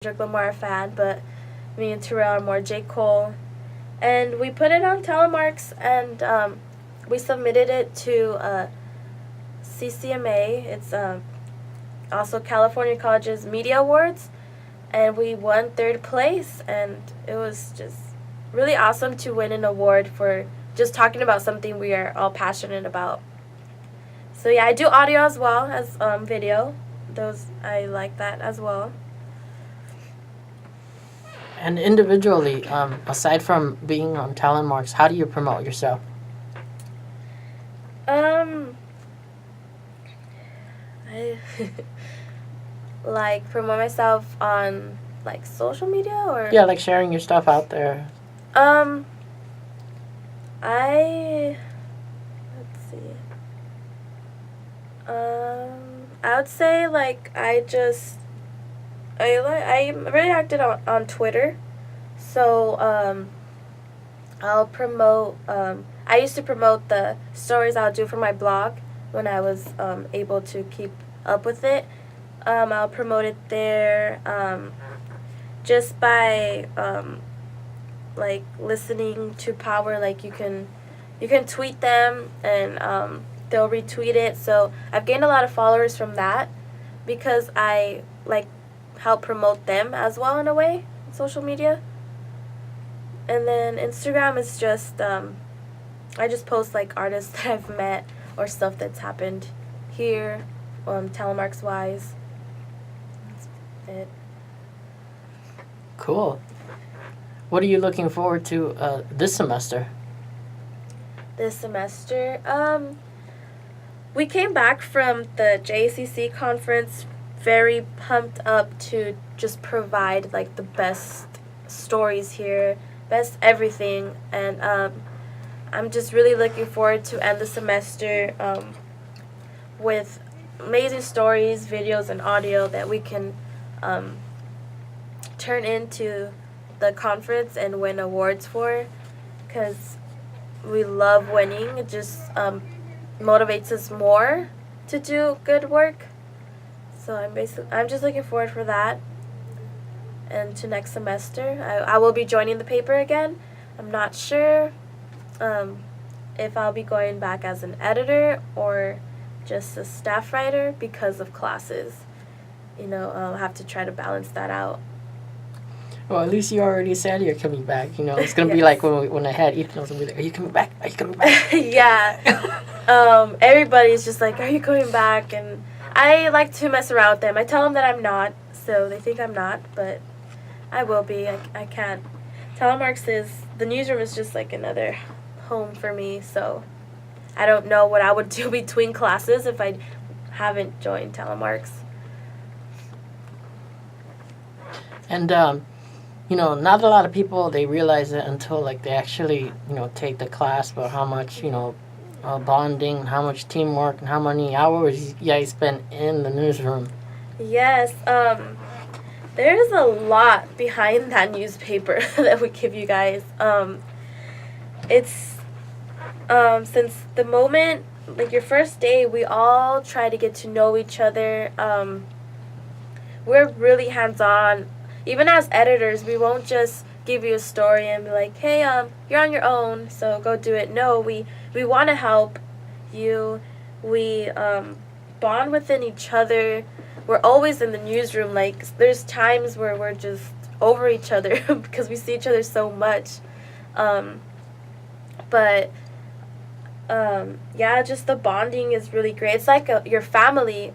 Kendrick Lamar fan, but me and Terrell are more J. Cole. And we put it on telemarks, and we submitted it to CCMA. It's also California College's Media Awards, and we won third place, and it was just really awesome to win an award for just talking about something we are all passionate about. So yeah, I do audio as well as video. Those I like that as well. And individually, aside from being on Talon Marks, how do you promote yourself? I like promote myself on like social media or Yeah, like sharing your stuff out there. um I let's see. I would say like I'm really active on Twitter. So I'll promote I used to promote the stories I'll do for my blog when I was able to keep up with it. I'll promote it there just by like listening to Power. Like you can tweet them and they'll retweet it. So I've gained a lot of followers from that because I like help promote them as well in a way on social media. And then Instagram is just I just post like artists that I've met or stuff that's happened here, telemarks wise. That's it. Cool. What are you looking forward to this semester? This semester, we came back from the JCC conference very pumped up to just provide like the best stories here, best everything, and I'm just really looking forward to end the semester with amazing stories, videos, and audio that we can turn into the conference and win awards for, because we love winning. It just motivates us more to do good work. So I'm just looking forward for that. And to next semester, I will be joining the paper again. I'm not sure if I'll be going back as an editor or just a staff writer because of classes. I'll have to try to balance that out. Well, at least you already said you're coming back. It's gonna be Yes. like when I had Ethan, I was gonna be like, "Are you coming back? Are you coming back?" Yeah. Everybody's just like, "Are you coming back?" And I like to mess around with them. I tell them that I'm not, so they think I'm not, but I will be. I can't. Telemarks is the newsroom is just like another home for me. So I don't know what I would do between classes if I haven't joined Telemarks. And not a lot of people they realize it until like they actually take the class, but how much bonding, how much teamwork, and how many hours you guys spend in the newsroom. Yes. There's a lot behind that newspaper that we give you guys. It's since the moment like your first day, we all try to get to know each other. We're really hands on. Even as editors, we won't just give you a story and be like, "Hey, you're on your own, so go do it." No, we want to help you. We bond within each other. We're always in the newsroom. Like there's times where we're just over each other because we see each other so much. But yeah, just the bonding is really great. It's like your family.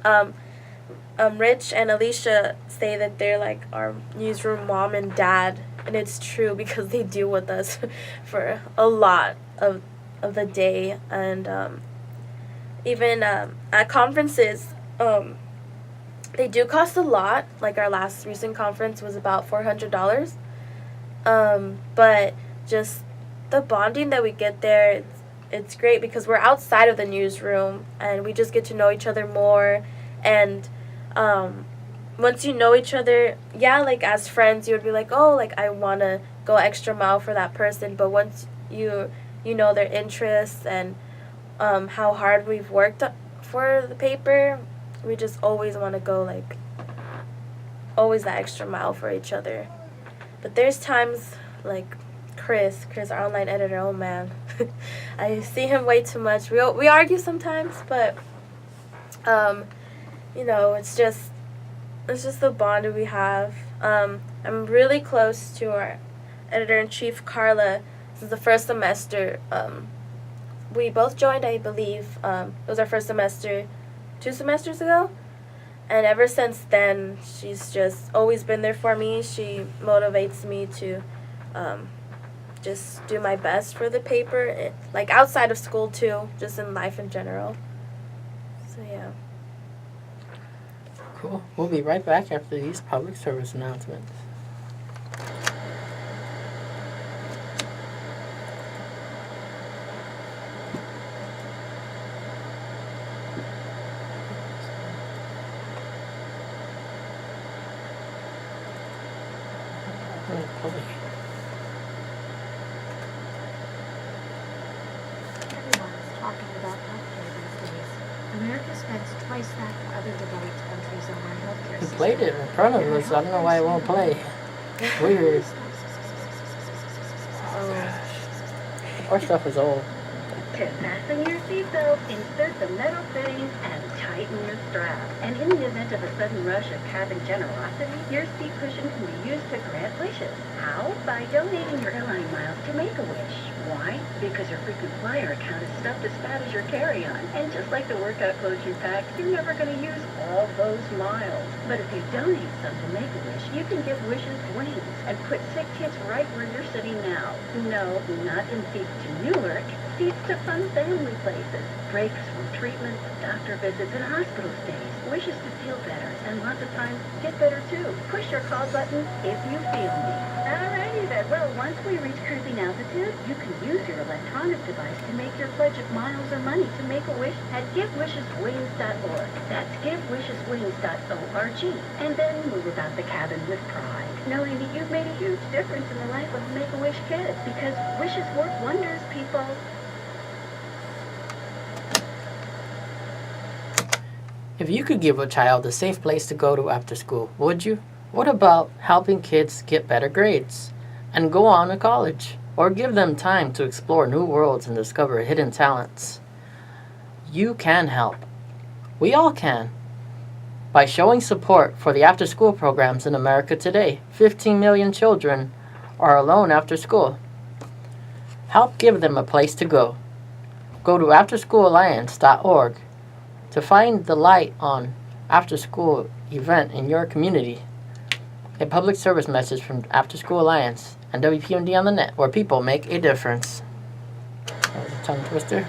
Rich and Alicia say that they're like our newsroom mom and dad, and it's true because they deal with us for a lot of the day, and even at conferences, they do cost a lot. Like our last recent conference was about $400, but just the bonding that we get there, it's great because we're outside of the newsroom and we just get to know each other more. And once you know each other, yeah, like as friends, you would be like, oh, like I want to go extra mile for that person. But once you know their interests and how hard we've worked for the paper, we just always want to go like always that extra mile for each other. But there's times like Chris, our online editor, oh man, I see him way too much. We argue sometimes, but you know, it's just the bond that we have. I'm really close to our editor-in-chief, Carla. This is the first semester. We both joined, I believe. It was our first semester 2 semesters ago. And ever since then, she's just always been there for me. She motivates me to just do my best for the paper, like outside of school too, just in life in general. So yeah. Cool. We'll be right back after these public service announcements. Everyone's talking about healthcare these days. America spends twice that of other developed countries on our healthcare He system. played it in front of us. I don't know why it won't play. Weird. Our stuff is old. To fasten your seatbelt, insert the metal fittings and tighten your strap. And in the event of a sudden rush of cabin generosity, your seat cushion can be used to grant wishes. How? By donating your airline miles to Make-A-Wish. Why? Because your frequent flyer account is stuffed as fat as your carry-on. And just like the workout clothes you packed, you're never going to use all those miles. But if you donate some to Make-A-Wish, you can give wishes wings and put sick kids right where you're sitting now. No, not in seats to Newark. Seats to fun family places, breaks from treatments, doctor visits, and hospital stays, wishes to feel better, and lots of times get better too. Push your call button if you feel me. Alrighty then, well, once we reach cruising altitude, you can use your electronic device to make your pledge of miles or money to Make-A-Wish at GiveWishesWings.org. That's GiveWishesWings.org. And then move about the cabin with pride, knowing that you've made a huge difference in the life of a Make-A-Wish kid, because wishes work wonders, people. If you could give a child a safe place to go to after school, would you? What about helping kids get better grades and go on to college? Or give them time to explore new worlds and discover hidden talents? You can help. We all can. By showing support for the after-school programs in America today, 15 million children are alone after school. Help give them a place to go. Go to afterschoolalliance.org to find the light on after-school event in your community. A public service message from After School Alliance and WPMD on the net, where people make a difference. That was a tongue twister.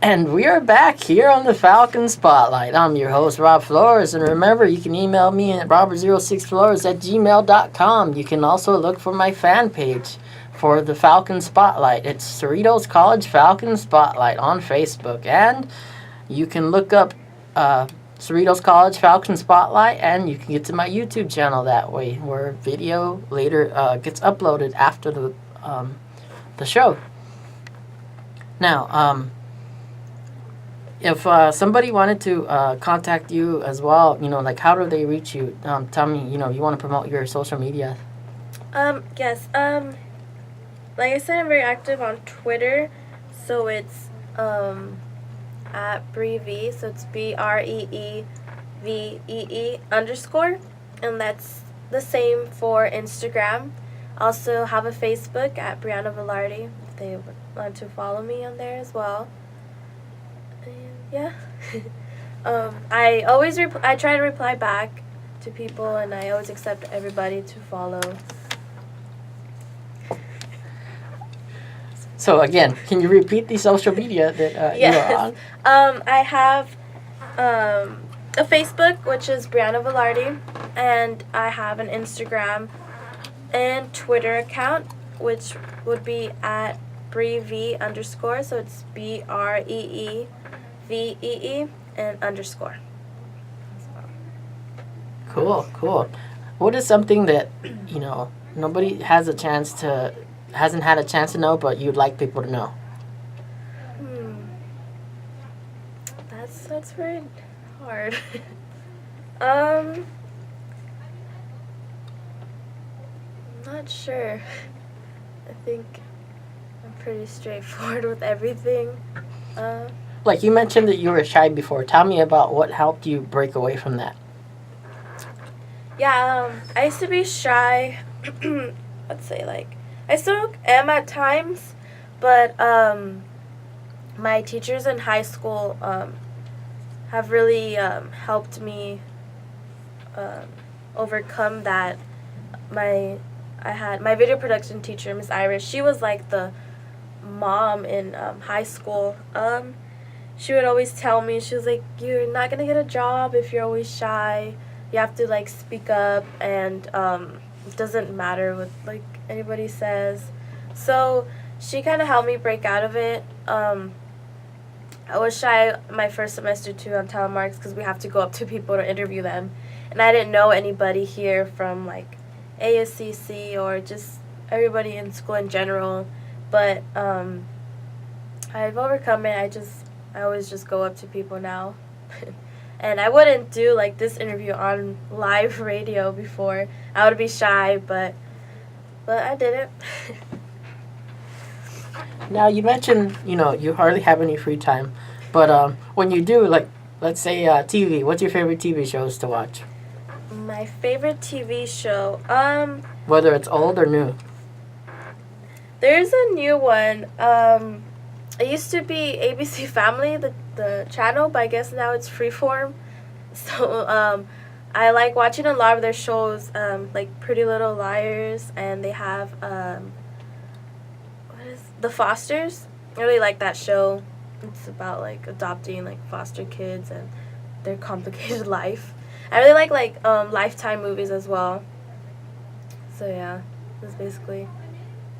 And we are back here on the Falcon Spotlight. I'm your host, Rob Flores, and remember, you can email me at robert06flores@gmail.com. You can also look for my fan page for the Falcon Spotlight. It's Cerritos College Falcon Spotlight on Facebook. And you can look up Cerritos College Falcon Spotlight, and you can get to my YouTube channel that way, where video later gets uploaded after the show. Now, if somebody wanted to contact you as well, like how do they reach you? Tell me, you want to promote your social media. Yes. Like I said, I'm very active on Twitter, so it's at Breevee, so it's BREEVEE _, and that's the same for Instagram. Also have a Facebook at Briana Velarde if they would want to follow me on there as well. And yeah. I always I try to reply back to people, and I always accept everybody to follow. So again, can you repeat the social media that yes. you are on? I have a Facebook, which is Briana Velarde, and I have an Instagram and Twitter account, which would be at Breevee _, so it's BREEVEE and _ Cool. What is something that, nobody hasn't had a chance to know, but you'd like people to know? That's very hard. I'm not sure. I think I'm pretty straightforward with everything. Like you mentioned that you were shy before. Tell me about what helped you break away from that. Yeah, I used to be shy. Let's say like I still am at times, but my teachers in high school have really helped me um, overcome that. I had my video production teacher, Miss Irish. She was like the mom in high school. She would always tell me, she was like, "You're not gonna get a job if you're always shy. You have to like speak up, and it doesn't matter what like anybody says." So she kind of helped me break out of it. I was shy my first semester too on Talon because we have to go up to people to interview them, and I didn't know anybody here from like ASCC or just everybody in school in general. But I've overcome it. I always just go up to people now. And I wouldn't do like this interview on live radio before. I would be shy, but I did it. Now you mentioned you hardly have any free time, but when you do, like let's say TV, what's your favorite TV shows to watch? My favorite TV show. Whether it's old or new. There's a new one. It used to be ABC Family, the channel, but I guess now it's Freeform. So I like watching a lot of their shows, like Pretty Little Liars, and they have what is The Fosters. I really like that show. It's about like adopting like foster kids and their complicated life. I really like Lifetime movies as well. So yeah, that's basically.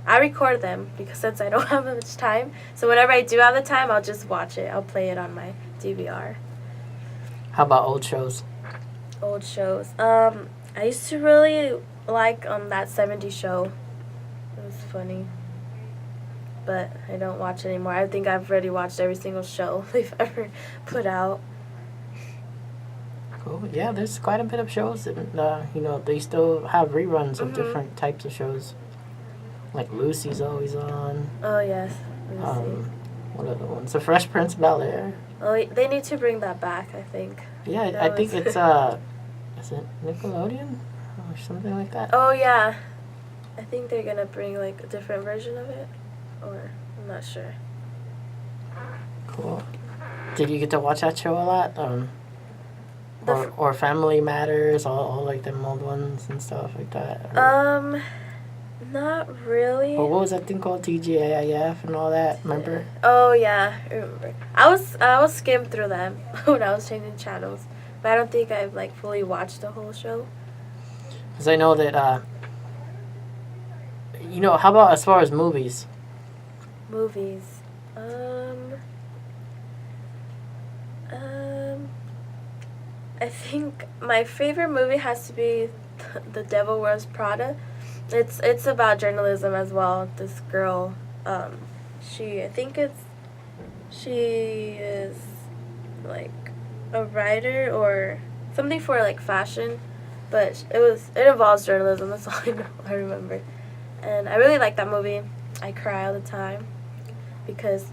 I record them because since I don't have much time, so whenever I do have the time, I'll just watch it. I'll play it on my DVR. How about old shows? Old shows. I used to really like that 70s show. It was funny. But I don't watch it anymore. I think I've already watched every single show they've ever put out. Cool. Yeah, there's quite a bit of shows that they still have reruns of different types of shows. Like Lucy's always on. Oh yes, Lucy. What other ones? The Fresh Prince of Bel-Air. Oh, they need to bring that back, I think. Yeah, That I think was- it's is it Nickelodeon or something like that? Oh yeah, I think they're gonna bring like a different version of it, or I'm not sure. Cool. Did you get to watch that show a lot? The Or Family Matters, all like them old ones and stuff like that. Or, Not really. or what was that thing called? TGIF and all that. Remember? Oh yeah, I remember. I was skimmed through them when I was changing channels, but I don't think I've like fully watched the whole show. Because I know that. How about as far as movies? Movies. I think my favorite movie has to be The Devil Wears Prada. It's about journalism as well. This girl, she is like a writer or something for like fashion, but it involves journalism. That's all I remember, and I really like that movie. I cry all the time because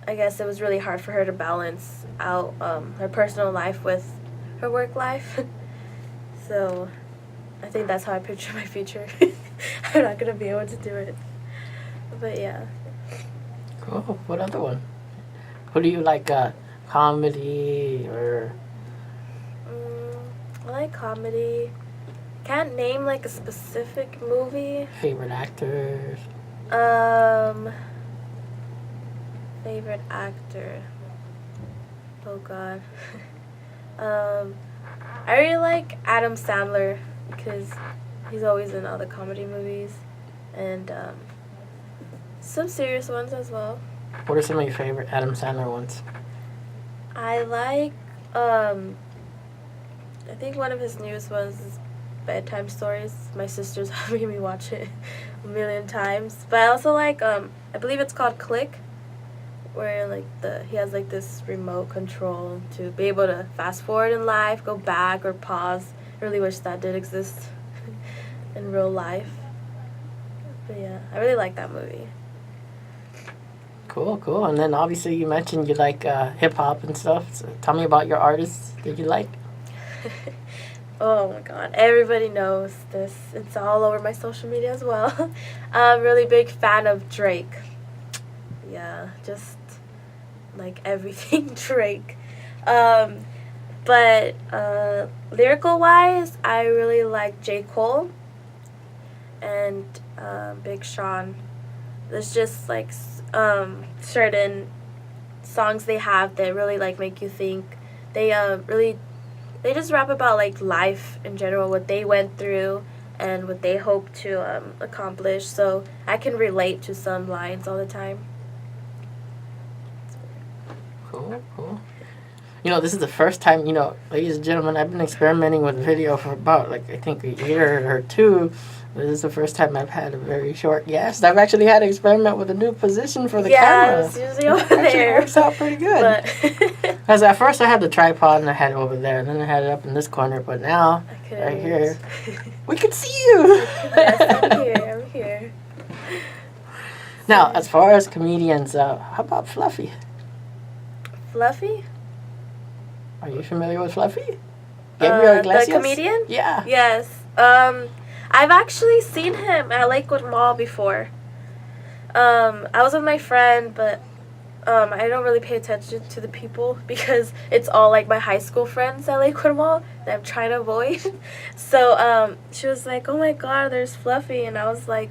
I guess it was really hard for her to balance out her personal life with her work life. So I think that's how I picture my future. I'm not going to be able to do it. But yeah. Cool. What other one? Who do you like? Comedy or? I like comedy. Can't name like a specific movie. Favorite actors? Favorite actor. Oh God. I really like Adam Sandler because he's always in all the comedy movies and some serious ones as well. What are some of your favorite Adam Sandler ones? I like I think one of his newest ones is Bedtime Stories. My sister's having me watch it a million times. But I also like I believe it's called Click. where like he has like this remote control to be able to fast forward in life, go back or pause. I really wish that did exist in real life. But yeah, I really like that movie. Cool, cool. And then obviously you mentioned you like hip hop and stuff. So tell me about your artists that you like. Oh my god, everybody knows this. It's all over my social media as well. I'm really big fan of Drake. Yeah, just like everything Drake. But lyrical wise, I really like J. Cole and Big Sean. There's just like certain songs they have that really like make you think. They just rap about like life in general, what they went through and what they hope to accomplish. So I can relate to some lines all the time. Cool, cool. You know, this is the first time, you know, ladies and gentlemen, I've been experimenting with video for about, like, I think a year or two. This is the first time I've had a very short guest. I've actually had to experiment with a new position for the camera. It's usually over It actually there. works out pretty good. Because at first I had the tripod and I had it over there, and then I had it up in this corner, but now, right here, we can see you! Yes, I'm here. Now, as far as comedians, how about Fluffy? Fluffy? Are you familiar with Fluffy? Gabriel Iglesias? The comedian? Yeah. Yes. I've actually seen him at Lakewood Mall before. I was with my friend, but I don't really pay attention to the people because it's all like my high school friends at Lakewood Mall that I'm trying to avoid. So she was like, "Oh my God, there's Fluffy," and I was like,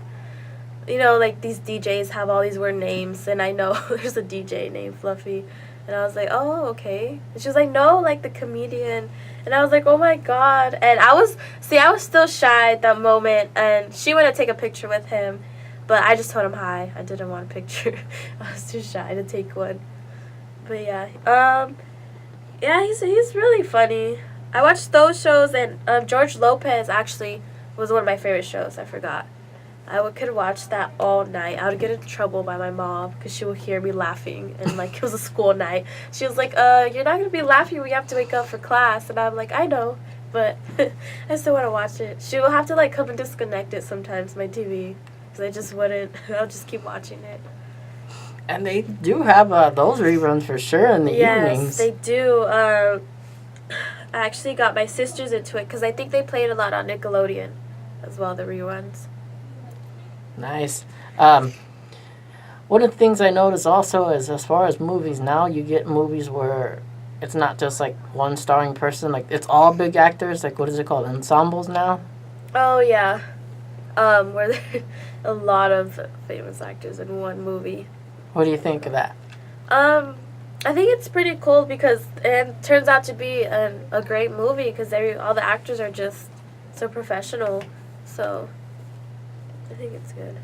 you know, like these DJs have all these weird names, and I know there's a DJ named Fluffy. And I was like, "Oh, okay." And she was like, "No, like the comedian." And I was like, "Oh my God." And I was still shy at that moment, and she wanted to take a picture with him, but I just told him hi. I didn't want a picture. I was too shy to take one. But yeah, yeah, he's really funny. I watched those shows, and George Lopez actually was one of my favorite shows. I forgot. Could watch that all night. I would get in trouble by my mom because she would hear me laughing, and like it was a school night. She was like, "You're not gonna be laughing. We have to wake up for class." And I'm like, "I know, but I still want to watch it." She will have to like come and disconnect it sometimes, my TV, because I just wouldn't. I'll just keep watching it. And they do have those reruns for sure in the evenings. Yes, they do. I actually got my sisters into it because I think they played a lot on Nickelodeon as well, the reruns. Nice. One of the things I notice also is as far as movies, now you get movies where it's not just like one starring person, like it's all big actors, like what is it called, ensembles now? Oh yeah, where there a lot of famous actors in one movie. What do you think of that? I think it's pretty cool because it turns out to be a great movie because all the actors are just so professional, so I think it's good.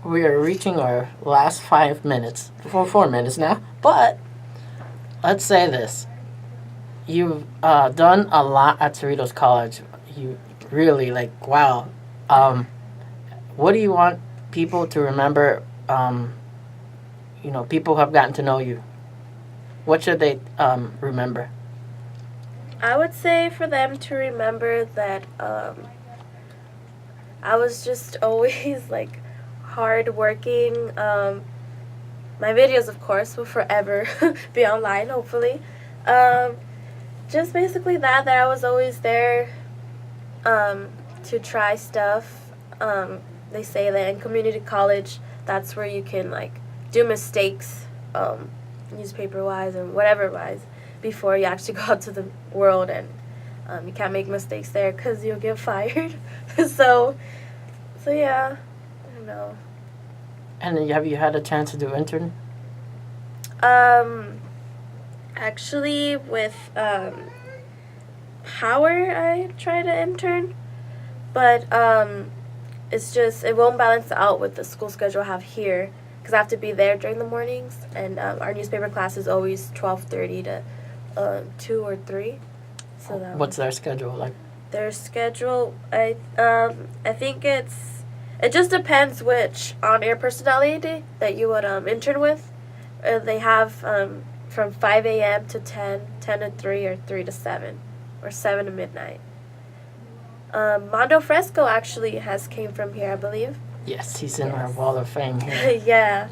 We are reaching our last 5 minutes, 4 minutes now, but let's say this. You've done a lot at Cerritos College. You really, like, wow. What do you want people to remember, you know, people who have gotten to know you? What should they remember? I would say for them to remember that I was just always like hardworking. My videos, of course, will forever be online, hopefully. Just basically that I was always there to try stuff. They say that in community college, that's where you can like do mistakes, newspaper-wise and whatever-wise, before you actually go out to the world, and you can't make mistakes there because you'll get fired. so yeah, I don't know. And have you had a chance to do intern? Actually, with Power, I tried to intern, but it's just, it won't balance out with the school schedule I have here, because I have to be there during the mornings, and our newspaper class is always 12:30 to 2 or 3. So What's their schedule like? Their schedule, I think it It just depends which on-air personality that you would intern with. They have from 5 a.m. to 10, 10 to 3, or 3 to 7, or 7 to midnight. Mondo Fresco actually has came from here, I believe. Yes, he's in our Yes. wall of fame here. Yeah.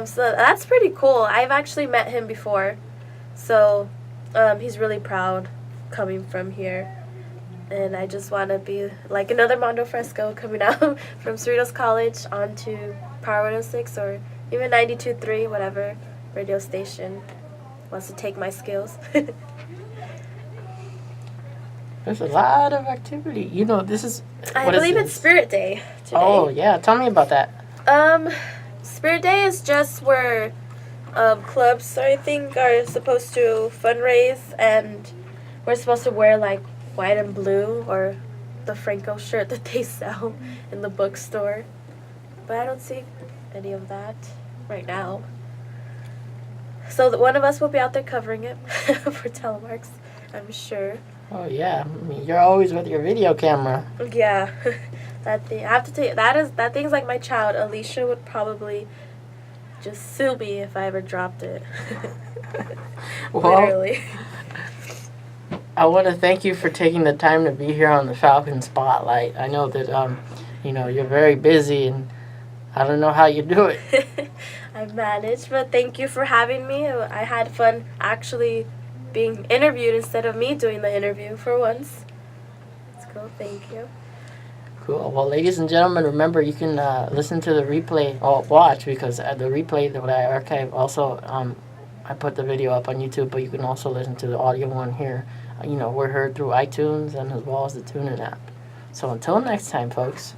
So that's pretty cool. I've actually met him before. So he's really proud coming from here. And I just want to be like another Mondo Fresco coming out from Cerritos College onto Power 106 or even 92.3, whatever radio station wants to take my skills. There's a lot of activity. You know, this is. I what is believe it's this? Spirit Day today. Oh, yeah. Tell me about that. Spirit Day is just where clubs, I think, are supposed to fundraise, and we're supposed to wear like white and blue or the Franco shirt that they sell in the bookstore. But I don't see any of that right now. So one of us will be out there covering it for telemarks, I'm sure. Oh, yeah. I mean, you're always with your video camera. Yeah, that thing. I have to tell you, that thing's like my child. Alicia would probably just sue me if I ever dropped it. Well, Literally. I want to thank you for taking the time to be here on the Falcon Spotlight. I know that, you know, you're very busy, and I don't know how you do it. I've managed, but thank you for having me. I had fun actually being interviewed instead of me doing the interview for once. It's cool, thank you. Cool. Well, ladies and gentlemen, remember you can listen to the replay or watch, because the replay that I archive also, I put the video up on YouTube, but you can also listen to the audio one here. You know, we're heard through iTunes and as well as the TuneIn app. So until next time, folks.